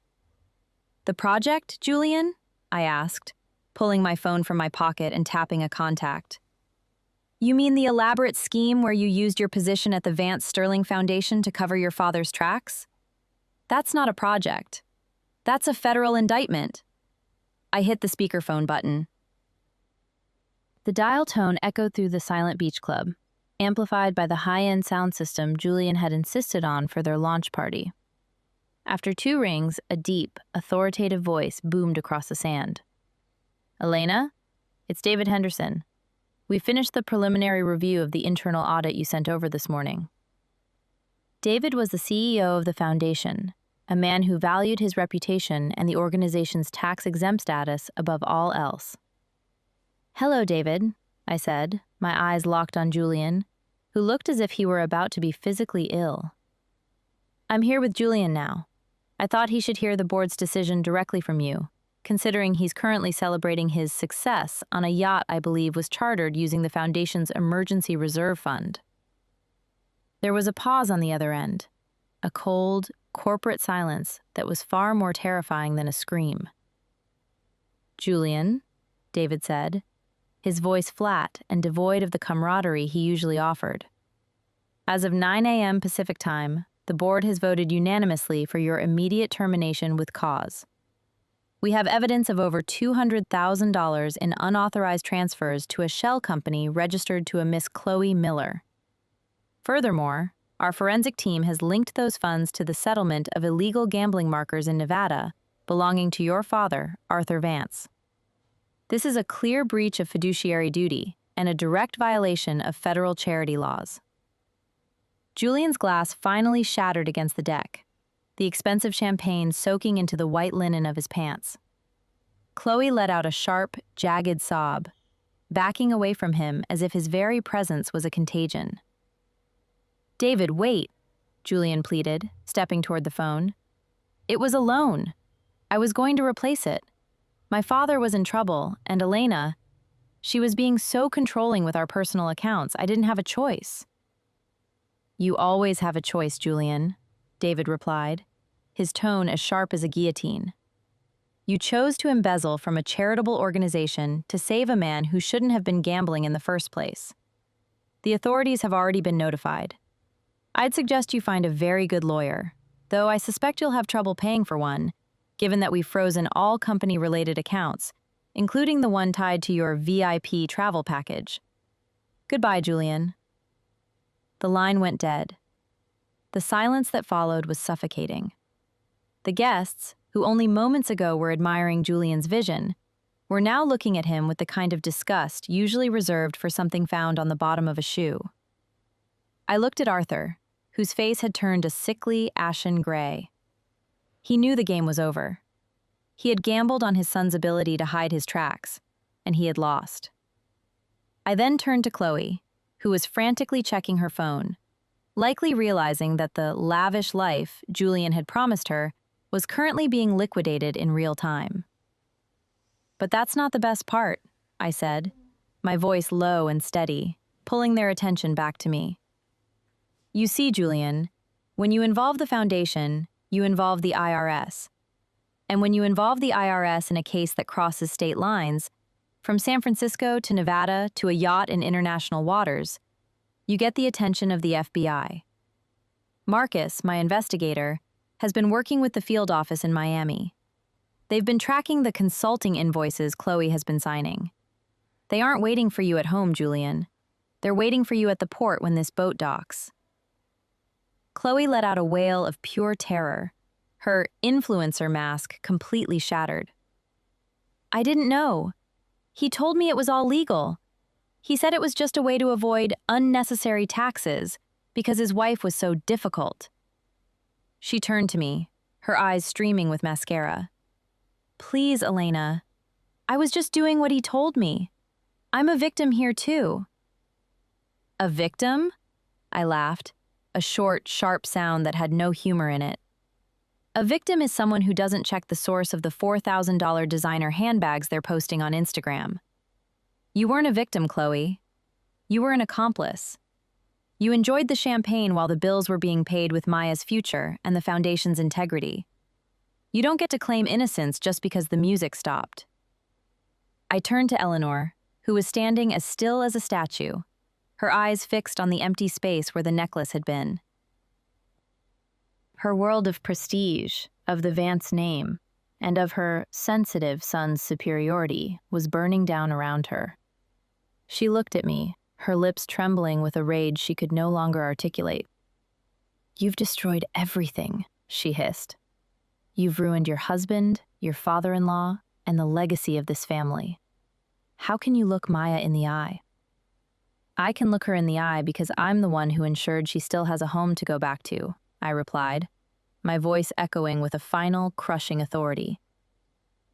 "The project, Julian?" I asked, pulling my phone from my pocket and tapping a contact. "You mean the elaborate scheme where you used your position at the Vance Sterling Foundation to cover your father's tracks? That's not a project. That's a federal indictment." I hit the speakerphone button. The dial tone echoed through the silent beach club, amplified by the high-end sound system Julian had insisted on for their launch party. After 2 rings, a deep, authoritative voice boomed across the sand. "Elena, it's David Henderson. We finished the preliminary review of the internal audit you sent over this morning." David was the CEO of the foundation, a man who valued his reputation and the organization's tax-exempt status above all else. "Hello, David," I said, my eyes locked on Julian, who looked as if he were about to be physically ill. "I'm here with Julian now. I thought he should hear the board's decision directly from you, considering he's currently celebrating his success on a yacht I believe was chartered using the foundation's emergency reserve fund." There was a pause on the other end, a cold, corporate silence that was far more terrifying than a scream. "Julian," David said, his voice flat and devoid of the camaraderie he usually offered. "As of 9 a.m. Pacific Time, the board has voted unanimously for your immediate termination with cause. We have evidence of over $200,000 in unauthorized transfers to a shell company registered to a Miss Chloe Miller. Furthermore, our forensic team has linked those funds to the settlement of illegal gambling markers in Nevada belonging to your father, Arthur Vance. This is a clear breach of fiduciary duty and a direct violation of federal charity laws." Julian's glass finally shattered against the deck, the expensive champagne soaking into the white linen of his pants. Chloe let out a sharp, jagged sob, backing away from him as if his very presence was a contagion. "David, wait," Julian pleaded, stepping toward the phone. "It was a loan. I was going to replace it. My father was in trouble, and Elena, she was being so controlling with our personal accounts, I didn't have a choice." "You always have a choice, Julian," David replied, his tone as sharp as a guillotine. "You chose to embezzle from a charitable organization to save a man who shouldn't have been gambling in the first place. The authorities have already been notified. I'd suggest you find a very good lawyer, though I suspect you'll have trouble paying for one, given that we've frozen all company-related accounts, including the one tied to your VIP travel package. Goodbye, Julian. The line went dead. The silence that followed was suffocating. The guests, who only moments ago were admiring Julian's vision, were now looking at him with the kind of disgust usually reserved for something found on the bottom of a shoe. I looked at Arthur, whose face had turned a sickly, ashen gray. He knew the game was over. He had gambled on his son's ability to hide his tracks, and he had lost. I then turned to Chloe, who was frantically checking her phone, likely realizing that the lavish life Julian had promised her was currently being liquidated in real time. But that's not the best part, I said, my voice low and steady, pulling their attention back to me. You see, Julian, when you involve the foundation, you involve the IRS. And when you involve the IRS in a case that crosses state lines, from San Francisco to Nevada to a yacht in international waters, you get the attention of the FBI. Marcus, my investigator, has been working with the field office in Miami. They've been tracking the consulting invoices Chloe has been signing. They aren't waiting for you at home, Julian. They're waiting for you at the port when this boat docks. Chloe let out a wail of pure terror, her influencer mask completely shattered. I didn't know. He told me it was all legal. He said it was just a way to avoid unnecessary taxes because his wife was so difficult. She turned to me, her eyes streaming with mascara. Please, Elena. I was just doing what he told me. I'm a victim here too. A victim? I laughed, a short, sharp sound that had no humor in it. A victim is someone who doesn't check the source of the $4,000 designer handbags they're posting on Instagram. You weren't a victim, Chloe. You were an accomplice. You enjoyed the champagne while the bills were being paid with Maya's future and the foundation's integrity. You don't get to claim innocence just because the music stopped. I turned to Eleanor, who was standing as still as a statue, her eyes fixed on the empty space where the necklace had been. Her world of prestige, of the Vance name, and of her sensitive son's superiority was burning down around her. She looked at me, her lips trembling with a rage she could no longer articulate. You've destroyed everything, she hissed. You've ruined your husband, your father-in-law, and the legacy of this family. How can you look Maya in the eye? I can look her in the eye because I'm the one who ensured she still has a home to go back to, I replied, my voice echoing with a final, crushing authority.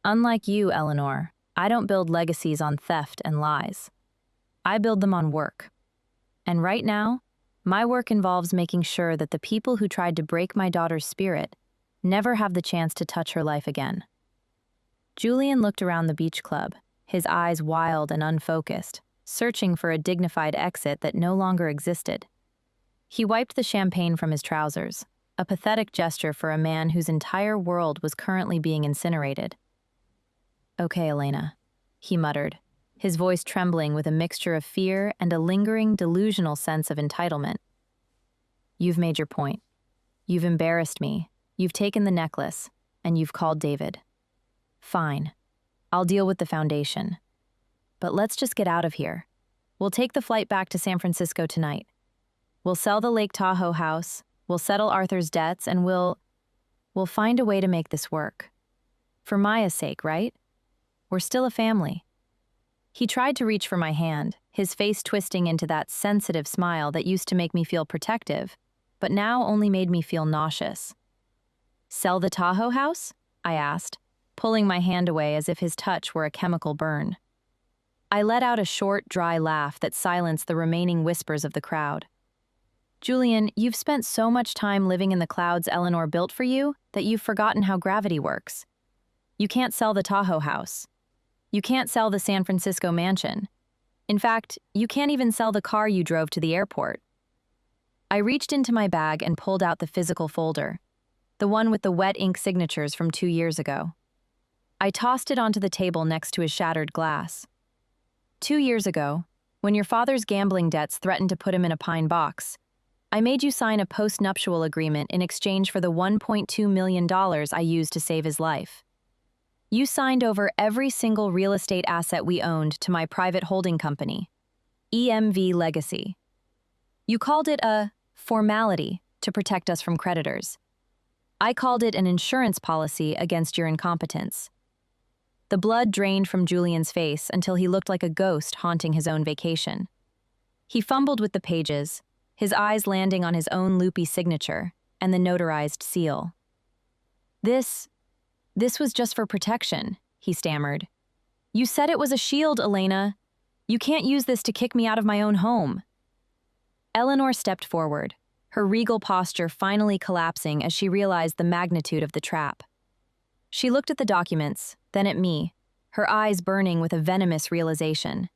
Unlike you, Eleanor, I don't build legacies on theft and lies. I build them on work. And right now, my work involves making sure that the people who tried to break my daughter's spirit never have the chance to touch her life again. Julian looked around the beach club, his eyes wild and unfocused, searching for a dignified exit that no longer existed. He wiped the champagne from his trousers, a pathetic gesture for a man whose entire world was currently being incinerated. Okay, Elena, he muttered, his voice trembling with a mixture of fear and a lingering, delusional sense of entitlement. You've made your point. You've embarrassed me. You've taken the necklace, and you've called David. Fine. I'll deal with the foundation. But let's just get out of here. We'll take the flight back to San Francisco tonight. We'll sell the Lake Tahoe house, we'll settle Arthur's debts, and we'll find a way to make this work. For Maya's sake, right? We're still a family. He tried to reach for my hand, his face twisting into that sensitive smile that used to make me feel protective, but now only made me feel nauseous. Sell the Tahoe house? I asked, pulling my hand away as if his touch were a chemical burn. I let out a short, dry laugh that silenced the remaining whispers of the crowd. Julian, you've spent so much time living in the clouds Eleanor built for you that you've forgotten how gravity works. You can't sell the Tahoe house. You can't sell the San Francisco mansion. In fact, you can't even sell the car you drove to the airport. I reached into my bag and pulled out the physical folder, the one with the wet ink signatures from 2 years ago. I tossed it onto the table next to his shattered glass. 2 years ago, when your father's gambling debts threatened to put him in a pine box, I made you sign a post-nuptial agreement in exchange for the $1.2 million I used to save his life. You signed over every single real estate asset we owned to my private holding company, EMV Legacy. You called it a formality to protect us from creditors. I called it an insurance policy against your incompetence. The blood drained from Julian's face until he looked like a ghost haunting his own vacation. He fumbled with the pages, his eyes landing on his own loopy signature and the notarized seal. This was just for protection, he stammered. You said it was a shield, Elena. You can't use this to kick me out of my own home. Eleanor stepped forward, her regal posture finally collapsing as she realized the magnitude of the trap. She looked at the documents, then at me, her eyes burning with a venomous realization.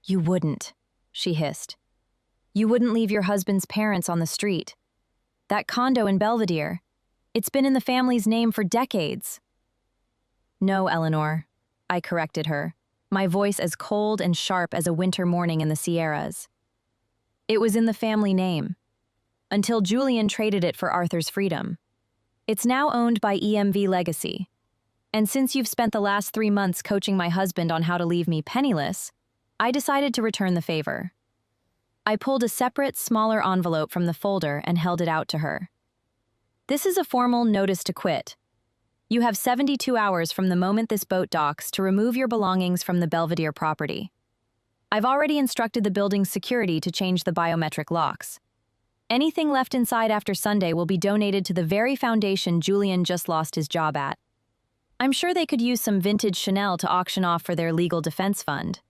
You wouldn't, she hissed. You wouldn't leave your husband's parents on the street. That condo in Belvedere, it's been in the family's name for decades. No, Eleanor, I corrected her, my voice as cold and sharp as a winter morning in the Sierras. It was in the family name, until Julian traded it for Arthur's freedom. It's now owned by EMV Legacy. And since you've spent the last 3 months coaching my husband on how to leave me penniless, I decided to return the favor. I pulled a separate, smaller envelope from the folder and held it out to her. This is a formal notice to quit. You have 72 hours from the moment this boat docks to remove your belongings from the Belvedere property. I've already instructed the building's security to change the biometric locks. Anything left inside after Sunday will be donated to the very foundation Julian just lost his job at. I'm sure they could use some vintage Chanel to auction off for their legal defense fund.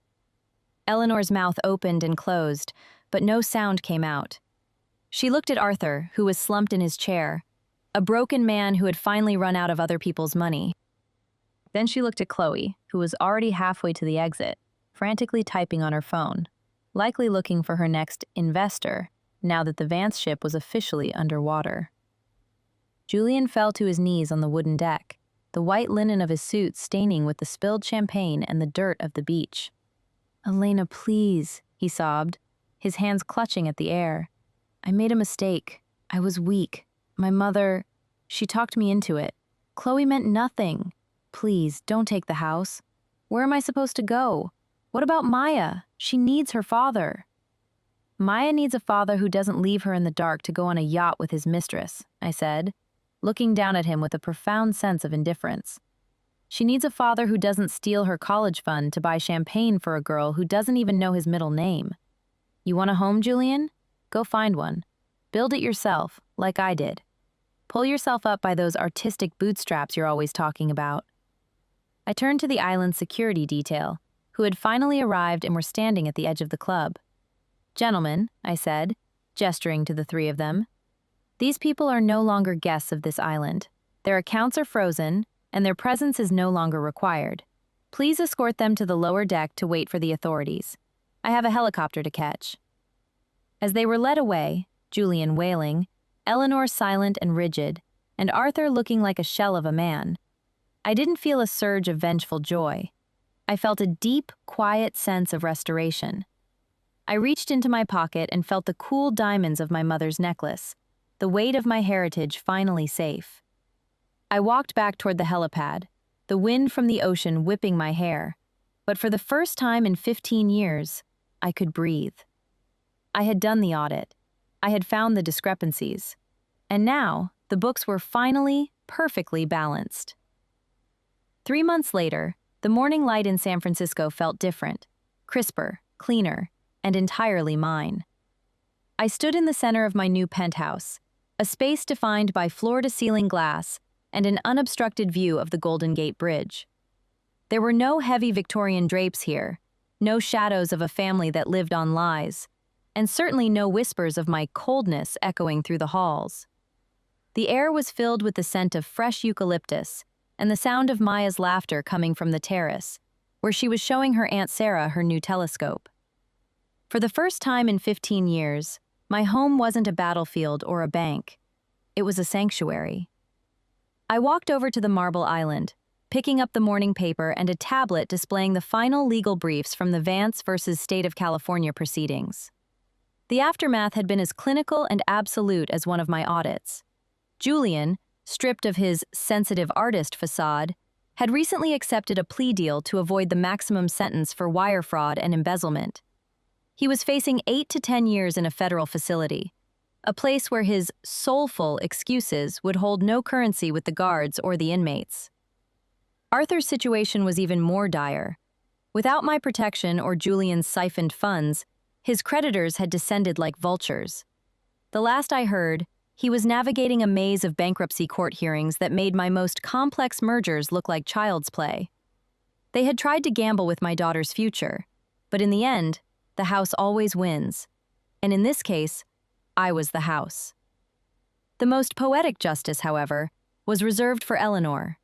Eleanor's mouth opened and closed, but no sound came out. She looked at Arthur, who was slumped in his chair, a broken man who had finally run out of other people's money. Then she looked at Chloe, who was already halfway to the exit, frantically typing on her phone, likely looking for her next investor, now that the Vance ship was officially underwater. Julian fell to his knees on the wooden deck, the white linen of his suit staining with the spilled champagne and the dirt of the beach. Elena, please, he sobbed, his hands clutching at the air. I made a mistake. I was weak. My mother, she talked me into it. Chloe meant nothing. Please, don't take the house. Where am I supposed to go? What about Maya? She needs her father. Maya needs a father who doesn't leave her in the dark to go on a yacht with his mistress, I said, looking down at him with a profound sense of indifference. She needs a father who doesn't steal her college fund to buy champagne for a girl who doesn't even know his middle name. You want a home, Julian? Go find one. Build it yourself, like I did. Pull yourself up by those artistic bootstraps you're always talking about. I turned to the island's security detail, who had finally arrived and were standing at the edge of the club. Gentlemen, I said, gesturing to the three of them, these people are no longer guests of this island. Their accounts are frozen, and their presence is no longer required. Please escort them to the lower deck to wait for the authorities. I have a helicopter to catch. As they were led away, Julian wailing, Eleanor silent and rigid, and Arthur looking like a shell of a man, I didn't feel a surge of vengeful joy. I felt a deep, quiet sense of restoration. I reached into my pocket and felt the cool diamonds of my mother's necklace, the weight of my heritage finally safe. I walked back toward the helipad, the wind from the ocean whipping my hair, but for the first time in 15 years, I could breathe. I had done the audit. I had found the discrepancies. And now, the books were finally, perfectly balanced. 3 months later, the morning light in San Francisco felt different, crisper, cleaner, and entirely mine. I stood in the center of my new penthouse, a space defined by floor-to-ceiling glass and an unobstructed view of the Golden Gate Bridge. There were no heavy Victorian drapes here, no shadows of a family that lived on lies, and certainly no whispers of my coldness echoing through the halls. The air was filled with the scent of fresh eucalyptus and the sound of Maya's laughter coming from the terrace, where she was showing her Aunt Sarah her new telescope. For the first time in 15 years, my home wasn't a battlefield or a bank. It was a sanctuary. I walked over to the Marble Island, picking up the morning paper and a tablet displaying the final legal briefs from the Vance versus State of California proceedings. The aftermath had been as clinical and absolute as one of my audits. Julian, stripped of his sensitive artist facade, had recently accepted a plea deal to avoid the maximum sentence for wire fraud and embezzlement. He was facing 8 to 10 years in a federal facility, a place where his soulful excuses would hold no currency with the guards or the inmates. Arthur's situation was even more dire. Without my protection or Julian's siphoned funds, his creditors had descended like vultures. The last I heard, he was navigating a maze of bankruptcy court hearings that made my most complex mergers look like child's play. They had tried to gamble with my daughter's future, but in the end, the house always wins. And in this case, I was the house. The most poetic justice, however, was reserved for Eleanor.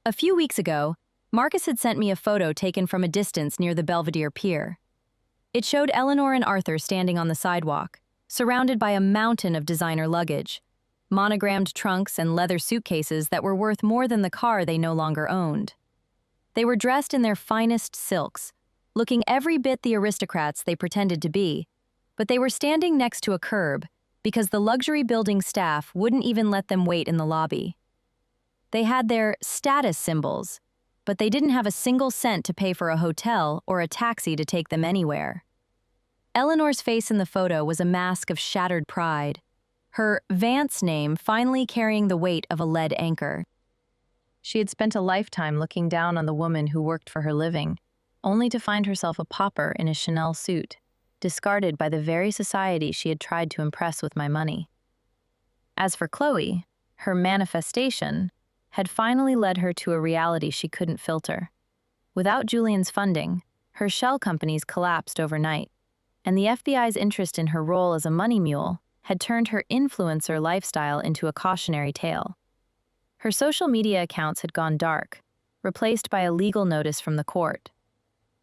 A few weeks ago, Marcus had sent me a photo taken from a distance near the Belvedere Pier. It showed Eleanor and Arthur standing on the sidewalk, surrounded by a mountain of designer luggage, monogrammed trunks and leather suitcases that were worth more than the car they no longer owned. They were dressed in their finest silks, looking every bit the aristocrats they pretended to be, but they were standing next to a curb because the luxury building staff wouldn't even let them wait in the lobby. They had their status symbols, but they didn't have a single cent to pay for a hotel or a taxi to take them anywhere. Eleanor's face in the photo was a mask of shattered pride, her Vance name finally carrying the weight of a lead anchor. She had spent a lifetime looking down on the woman who worked for her living, only to find herself a pauper in a Chanel suit, discarded by the very society she had tried to impress with my money. As for Chloe, her manifestation had finally led her to a reality she couldn't filter. Without Julian's funding, her shell companies collapsed overnight, and the FBI's interest in her role as a money mule had turned her influencer lifestyle into a cautionary tale. Her social media accounts had gone dark, replaced by a legal notice from the court.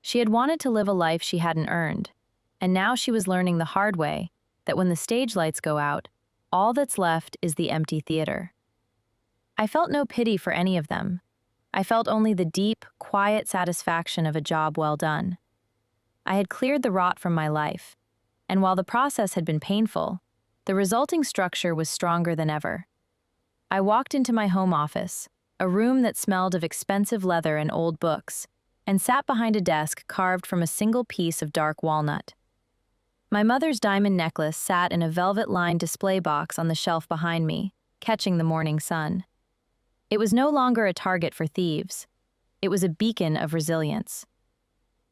She had wanted to live a life she hadn't earned, and now she was learning the hard way that when the stage lights go out, all that's left is the empty theater. I felt no pity for any of them. I felt only the deep, quiet satisfaction of a job well done. I had cleared the rot from my life, and while the process had been painful, the resulting structure was stronger than ever. I walked into my home office, a room that smelled of expensive leather and old books, and sat behind a desk carved from a single piece of dark walnut. My mother's diamond necklace sat in a velvet-lined display box on the shelf behind me, catching the morning sun. It was no longer a target for thieves. It was a beacon of resilience.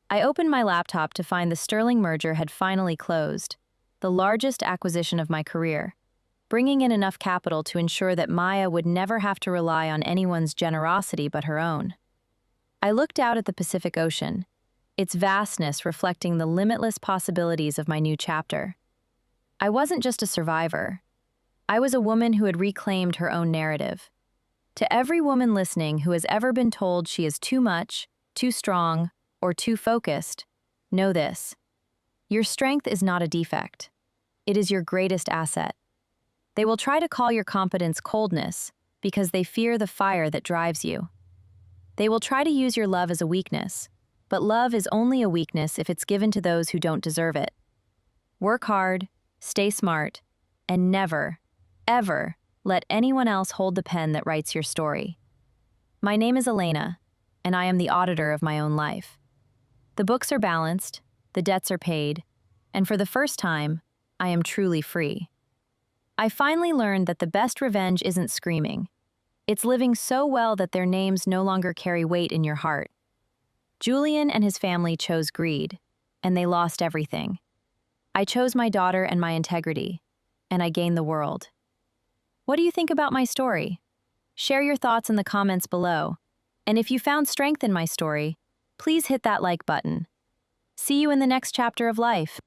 I opened my laptop to find the Sterling merger had finally closed, the largest acquisition of my career, bringing in enough capital to ensure that Maya would never have to rely on anyone's generosity but her own. I looked out at the Pacific Ocean, its vastness reflecting the limitless possibilities of my new chapter. I wasn't just a survivor. I was a woman who had reclaimed her own narrative. To every woman listening who has ever been told she is too much, too strong, or too focused, know this. Your strength is not a defect. It is your greatest asset. They will try to call your competence coldness because they fear the fire that drives you. They will try to use your love as a weakness, but love is only a weakness if it's given to those who don't deserve it. Work hard, stay smart, and never, ever let anyone else hold the pen that writes your story. My name is Elena, and I am the auditor of my own life. The books are balanced, the debts are paid, and for the first time, I am truly free. I finally learned that the best revenge isn't screaming. It's living so well that their names no longer carry weight in your heart. Julian and his family chose greed, and they lost everything. I chose my daughter and my integrity, and I gained the world. What do you think about my story? Share your thoughts in the comments below, and if you found strength in my story, please hit that like button. See you in the next chapter of life.